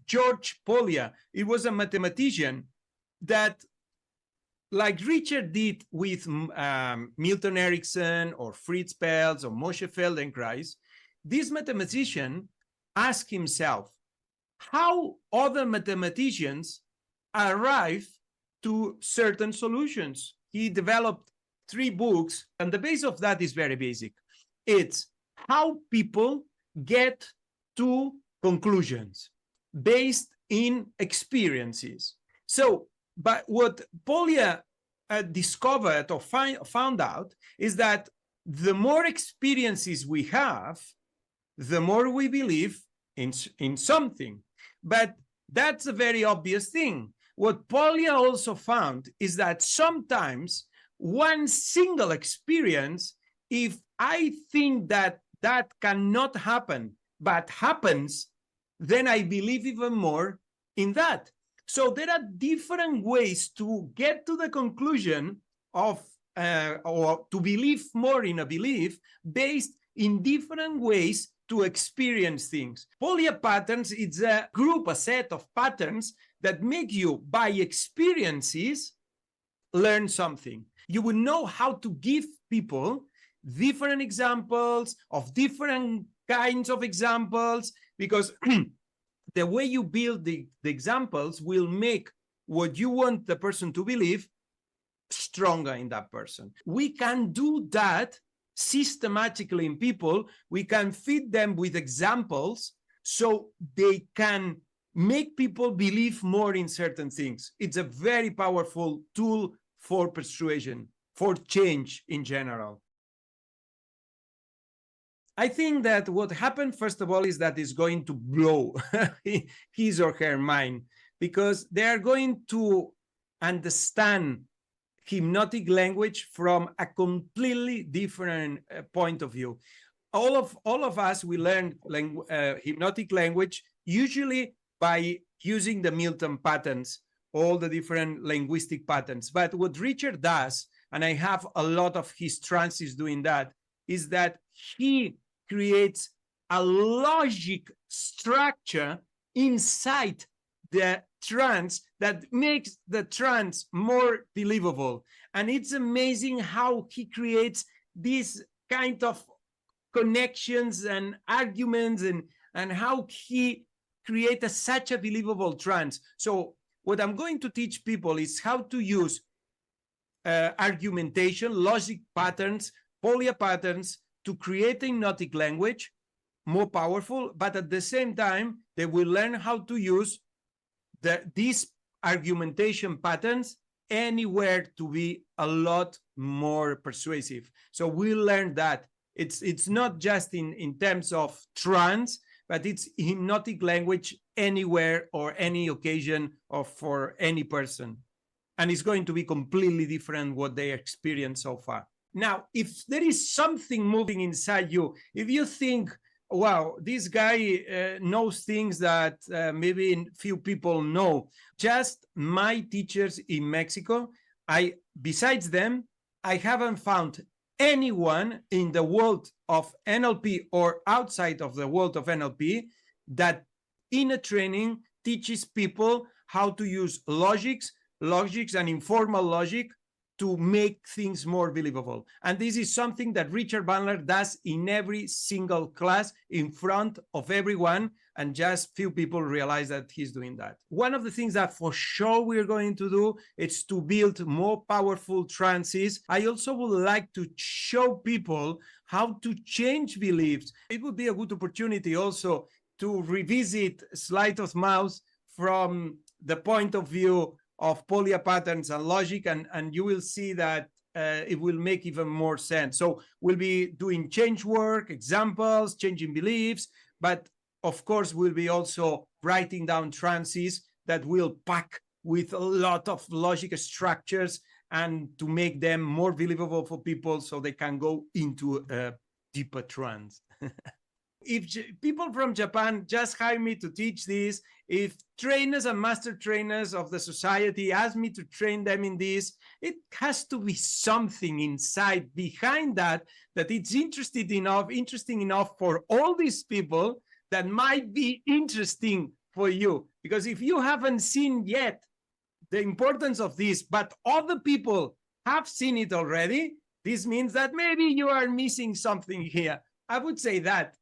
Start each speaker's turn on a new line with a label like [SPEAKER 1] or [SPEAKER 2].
[SPEAKER 1] Georgea Polya. It was a mathematician that, like Richard did with Milton Erickson or Fritz Perls or Moshe Feldenkrais, this mathematician asked himself how other mathematicians arrive to certain solutions. He developed 3 books, and the base of that is very basic. It's how people get to conclusions based in experiences. So, but what Polya discovered or found out is that the more experiences we have, the more we believe in something. But that's a very obvious thing. What Polya also found is that sometimes one single experience, if I think that that cannot happen, but happens, then I believe even more in that. So there are different ways to get to the conclusion of, or to believe more in a belief based in different ways to experience things. Polya patterns, it's a group, a set of patterns that make you, by experiences, learn something. You will know how to give people different examples of different kinds of examples, because the way you build the examples will make what you want the person to believe stronger in that person. We can do that systematically in people. We can feed them with examples so they can make people believe more in certain things. It's a very powerful tool for persuasion, for change in general. I think that what happened, first of all, is that it's going to blow his or her mind, because they are going to understand hypnotic language from a completely different point of view. All of us, we learn hypnotic language usually by using the Milton patterns, all the different linguistic patterns. But what Richard does, and I have a lot of his trances doing that, is that he creates a logic structure inside the trance that makes the trance more believable. And it's amazing how he creates these kind of connections and arguments, and how he creates such a believable trance. So what I'm going to teach people is how to use argumentation, logic patterns, Polya patterns, to create a hypnotic language more powerful, but at the same time, they will learn how to use these argumentation patterns anywhere to be a lot more persuasive. So we'll learn that it's not just in terms of trance, but it's hypnotic language anywhere or any occasion or for any person. And it's going to be completely different what they experience so far. Now, if there is something moving inside you, if you think, wow, this guy knows things that maybe few people know, just my teachers in Mexico, besides them, I haven't found anyone in the world of NLP or outside of the world of NLP that in a training teaches people how to use logics and informal logic to make things more believable. And this is something that Richard Bandler does in every single class in front of everyone, and just few people realize that he's doing that. One of the things that for sure we're going to do is to build more powerful trances. I also would like to show people how to change beliefs. It would be a good opportunity also to revisit sleight of mouse from the point of view of Polya patterns and logic, and you will see that it will make even more sense. So we'll be doing change work, examples, changing beliefs, but of course we'll be also writing down trances that will pack with a lot of logic structures and to make them more believable for people so they can go into a deeper trance. If people from Japan just hire me to teach this, if trainers and master trainers of the society ask me to train them in this, it has to be something inside behind that it's interesting enough for all these people that might be interesting for you. Because if you haven't seen yet the importance of this, but other people have seen it already, this means that maybe you are missing something here. I would say that.